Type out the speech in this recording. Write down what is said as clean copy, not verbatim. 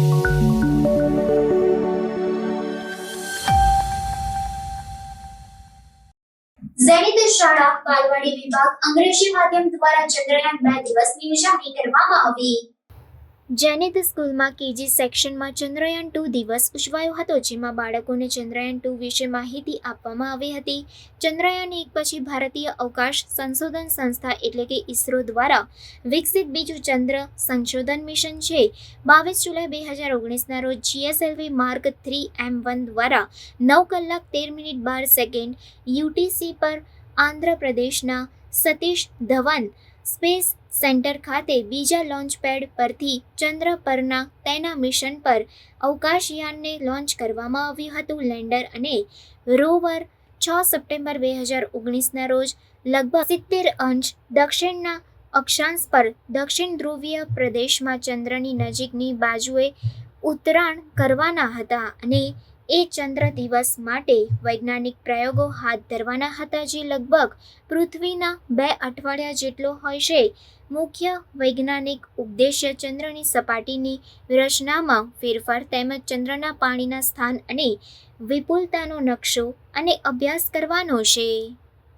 Zenith શાળા બાલવાડી વિભાગ અંગ્રેજી માધ્યમ દ્વારા ચંદ્રયાન 2 દિવસની ઉજવણી કરવામાં આવી। ઝેનિથ સ્કૂલમાં કેજી સેક્શનમાં ચંદ્રયાન 2 દિવસ ઉજવાયો હતો, જેમાં બાળકોને ચંદ્રયાન 2 વિશે માહિતી આપવામાં આવી હતી। ચંદ્રયાન 1 પછી ભારતીય અવકાશ સંશોધન સંસ્થા એટલે કે ઇસરો દ્વારા વિકસિત બીજું ચંદ્ર સંશોધન મિશન છે। 22 જુલાઈ 2019ના રોજ GSLV માર્ક 3M1 દ્વારા 9 કલાક 13 મિનિટ 12 સેકન્ડ યુટીસી પર આંધ્રપ્રદેશના સતીશ ધવન સ્પેસ સેન્ટર ખાતે બીજા લોન્ચ પેડ પરથી ચંદ્ર પરના તેના મિશન પર અવકાશયાનને લોન્ચ કરવામાં આવ્યું હતું। લેન્ડર અને રોવર 6 સપ્ટેમ્બર 2019ના રોજ લગભગ 70 અંશ દક્ષિણના અક્ષાંશ પર દક્ષિણ ધ્રુવીય પ્રદેશમાં ચંદ્રની નજીકની બાજુએ ઉતરાણ કરવાના હતા અને એ ચંદ્ર દિવસ માટે વૈજ્ઞાનિક પ્રયોગો હાથ ધરવાના હતા, જે લગભગ પૃથ્વીના 2 અઠવાડિયા જેટલો હશે। મુખ્ય વૈજ્ઞાનિક ઉદ્દેશ્ય ચંદ્રની સપાટીની રચનામાં ફેરફાર તેમજ ચંદ્રના પાણીના સ્થાન અને વિપુલતાનો નકશો અને અભ્યાસ કરવાનો છે।